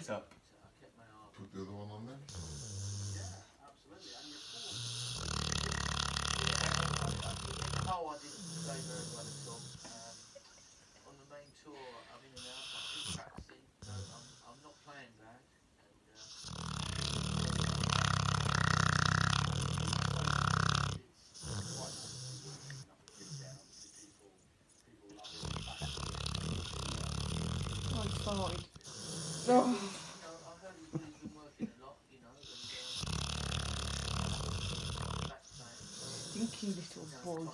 monitor. Put the other one on there. Yeah, absolutely. And in the whole, I didn't play very well at all. On the main tour, I'm in and out. I'm still practicing. No, I'm not playing bad. Oh, it's farted. I heard he's been working a lot, and back playing. Stinky little boy.